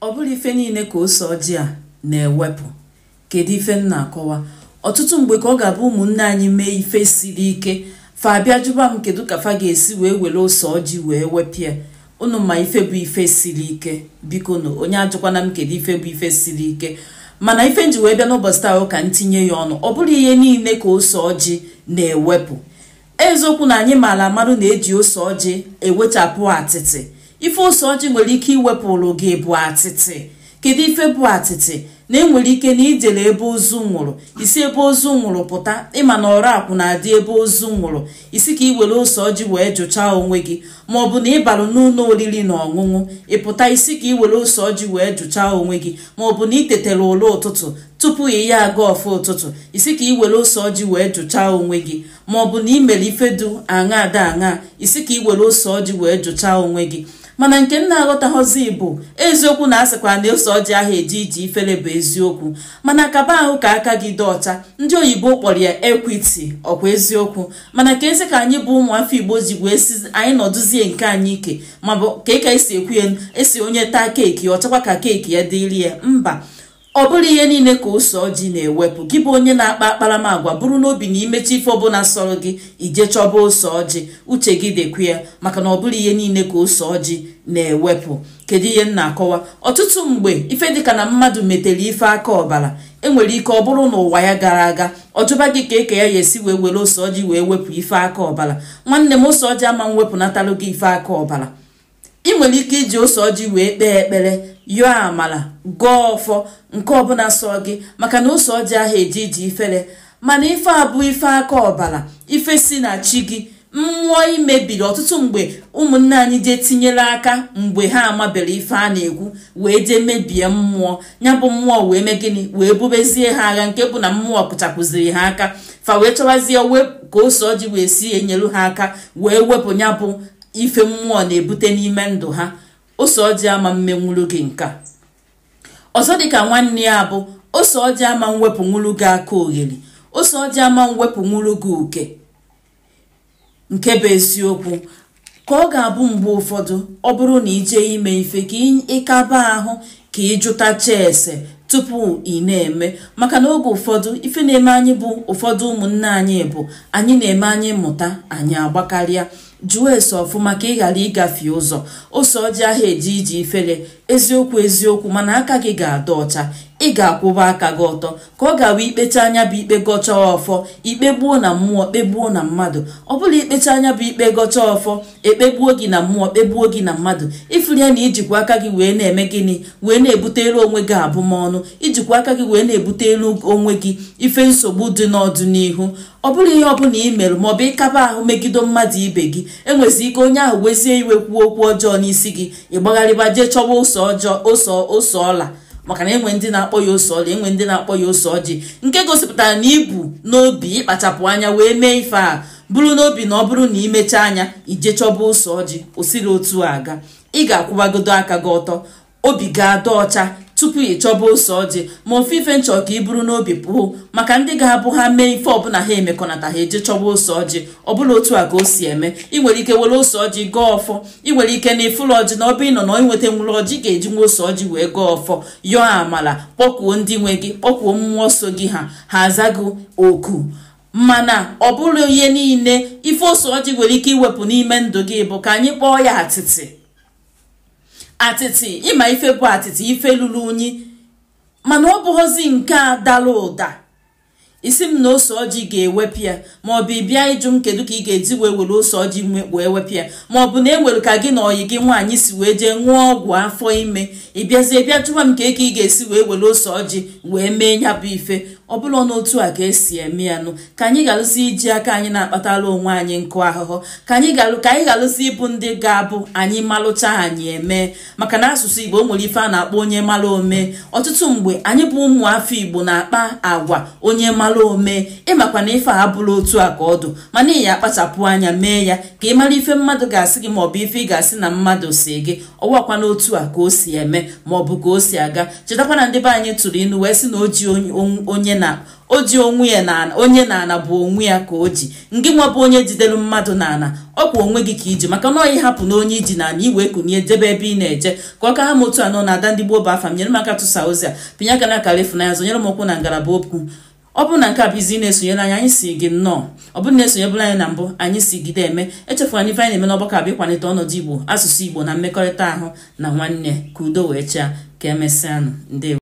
Ọ bụrụ ife niile ka ose ọjị a na-ewepụ. Kedu ife m na-akọwa? Ọtụtụ mgbe ka ọ ga-abụ ụmụnne anyị mee ife siri ike, fa abịa jụba m kedu ka fa ga-esi were ose ọjị wee wepịa. Unu ma ife bụ ife siri ike, biko no onye ajụkwana m kedu ife bụ ife siri ike. Mana ife nji wee bịa n'ụbọchị taa ka ntinye ya ọnụ. Ọ bụrụ ihe niile ka ose ọjị na-ewepụ. Eziokwu na anyị maara amarụ na-eji ose ọjị ewechapụ atịtị. Ife ose ọjị nwere ike iwepụrụ gị bụ atịtị. Kedu ife bụ atịtị? Na enwere ike na ijele ebe ozu nwụrụ, isi ebe ozu nwụrụ pụta, ịma na ọrụ akwụ na-adị ebe ozu nwụrụ, isi ka i were ose ọjị wee jụchaa onwe gị, ma ọ bụ na ịbalụ n'ụlọ oriri na ọṅụṅụ, ịpụta isi ka i were ose ọjị wee jụchaa onwe gị, ma ọ bụ na itetere ụlọ ụtụtụ tupu ị ya aga ọfụ ụtụtụ, isi ka i were ose ọjị wee jụchaa onwe gị, ma ọ bụ na ị mere ife du aṅa ada aṅa, isi ka i were ose ọjị wee jụchaa onwe gị. Mana nke nna aghọtaghọzi bụ eziokwu na asịkwa na ose ọjị ahụ eji iji ifere bụ eziokwu, mana kaba ahụ ka aka gị dị ọcha. Ndị oyibo kpọrọ ya equity, ọkwa eziokwu. Mana ka ezi ka anyị bụ ụmụafọ Igbo ji wee si anyị nọdụzie nke anyị ike, ma bụ ka ị ka esi ekwu ya, esi onye taa keeki ọ chọkwa ka keeki ya dịrị ya. Mba, ọ bụrụ ihe niile ka ose ọjị na-ewepụ. Gị bụ onye na-akpa akparamagwa, bụrụ n'obi na imechi ife ọbụla sọrọ gị ije chọba ose ọjị, uche gị dịkwa ya, maka na ọ bụrụ ihe niile ka ose ọjị na-ewepụ. Kedu ihe m na-akọwa? Ọtụtụ mgbe ife dịka na mmadụ metere ife aka ọbara, enwere ike ọ bụrụ n'ụwa ya gara aga ọ jụba gị ka eke ya esi wee were ose ọjị wee wepụ ife aka ọbara. Nwanne m, ose ọjị ama mwepụnatalụ gị ife aka ọbara. Ị nwere ike iji ose ọjị wee kpee ekpere, yọọ amala, gọọ ọfọ, nke ọbụla sọ gị, maka na ose ọjị ahụ eji iji ifere. Mana ife abụ ife aka ọbara, ife si na chi gị, mmụọ imebiri. Ọtụtụ mgbe ụmụnne anyị jee tinyere aka mgbe ha amabere ife a na-ekwu, wee jee mebie mmụọ, ya bụ mmụọ wee mee gịnị, wee bubezie ha agha, nke bụ na mmụọ kụchapụziri ha aka, fa wee chọwazie ka ose ọjị wee si enyelu ha aka wee wepụ ya bụ ife mmụọ na-ebute n'ime ndụ ha. Ose ọjị ama mmenwuru gị nka. Ọzọ dịka nwanne ya bụ ose ọjị ama mwepụ nwuru gị aka ogheri. Ose ọjị ama mwepụ nwuru gị uke. Nke bụ eziokwu ka ọ ga-abụ mgbe ụfọdụ ọ bụrụ na ije ime ife ka ịkaba ahụ ka ịjụtacha ese tupu ị na-eme, maka na oge ụfọdụ ife na-eme anyị bụ ụfọdụ ụmụnne anyị bụ anyị na-eme anyị mụta anyị agbakarịa. Jụọ ese ọfụma ka ị ghara ịgafe ụzọ. Ose ọjị ahụ eji iji ifere, eziokwu, mana aka gị ga-adị ọcha. Ị ga-akwụba aka gị ọtọ ka ọ ga-abụ ikpecha anya bụ ikpe gọchaa ọfọ, ikpegbuo na mmụọ, kpegbuo na mmadụ. Ọ bụla ikpecha anya bụ ikpe gọchaa ọfọ, ekpegbuo gị na mmụọ, kpegbuo gị na mmadụ. Ifuru ya na ijikwa aka gị wee na-eme gịnị, wee na-ebutere onwe gị abụmọnụ, ijikwa aka gị wee na-ebutere onwe gị ife nsogbu dị n'ọdịnihu. Ọ bụrụ ihe ọbụla ị mere maọbụ ịkaba ahụ megide mmadụ ibe gị, enwezi ike onye ahụ wezie iwe kwuo okwu ọjọọ n'isi gị, ịgbagharịba jee chọwa ose ọla, maka na enwe ndị na-akpọ ya ose ọla, enwe ndị na-akpọ ya ose ọjị, nke gosipụtara na ibu n'obi ịkpachapụ anya wee mee ife a. Bụrụ n'obi na ọ bụrụ na imecha anya ije chọba ose ọjị, o siri otu aga. Ị ga-akwụbagodo aka gị ọtọ, obi ga-adị ọcha tupu ị chọba ose ọjị. Ma ofe ife nchọ ka ị bụrụ n'obi pụọ, maka ndị ga-abụ ha mee ife ọbụla ha emekọnata ha eje chọba ose ọjị. Ọ bụla otu a ka o si eme. Ị nwere ike were ose ọjị gọọ ọfọ. Ị nwere ike na ifuru ọjị na ọbụ ịnọ na inweta nwere ọjị ga-eji nwa ose ọjị wee gọọ ọfọ, yọọ amala, kpọkuo ndị nwe gị, kpọkuo mmụọ so gị, ha azago oku. Mana ọ bụrụ ihe niile ife ose ọjị nwere ike iwepụ n'ime ndụ gị bụ ka anyị kpọọ ya atịtị. Atịtị, ịma ife bụ atịtị, ife lụrụ unyi, mana ọ bụghọzi nke a dara ụda. Isi m na ose ọjị ga-ewepụ ya, maọbụ ị bịa ịjụ m kedu ka ị ga-eji wee were ose ọjị wee wepụ ya, maọbụ na enwere ka gị na ọyị gị nwaanyị si wee jee ṅụọ ọgwụ afọ ime, ị bịazie bịa jụwa m ka ị ga-esi wee were ose ọjị wee mee ya bụ ife. Ọ bụla n'otu a ka esi eme ya nụ. Ka anyị galụzi iji aka anyị na-akpatara onwe anyị nkụ ahụhụ, ka anyị galụzi ịbụ ndị ga-abụ anyị malụcha anyị eme, maka na asụsụ Igbo nwere ife a na-akpọ onye mara ome. Ọtụtụ mgbe anyị bụ ụmụafọ Igbo na-akpa agwa onye mara ome. Ịmakwa na ife a bụrụ otu a ka ọdụ, mana ị ya akpachapụ anya mee ya ka ị mara ife mmadụ ga-asị gị maọbụ ife ị ga-asị na mmadụ si gị. Ọwakwa n'otu a ka o si eme maọbụ ka o si aga. Chetakwa na ndị be anyị tụrụ inu wee sị na o ji onye o ji onwe ya na onye na-ana bụ onwe ya ka o ji ngị nwa bụ onye jidere mmadụ na-ana ọkwa onwe gị ka iji maka na ọyị hapụ na onye iji na-ana iwee kunye debe ebe ị na-eje ka ọ ka ha motu anọ na-ada ndị gboo bụ afa m nyere m aka tụsa ozi a pinye aka na akara ịfụnanya zonyere m okwu na ngalaba okwu ọ bụrụ na nke a bụ izi na-esonyere anyị si gị nnọọ ọ bụrụ na-esonyebụla anyị na mbụ anyị si gide eme echefula na ife anyị na-eme n'ọgbakọ abụ ịkwalite ọnọdụ Igbo asụsụ Igbo na mmekọrịta ahụ na nwanne ka udo wee chaa ka emesịanụ. Ndewo.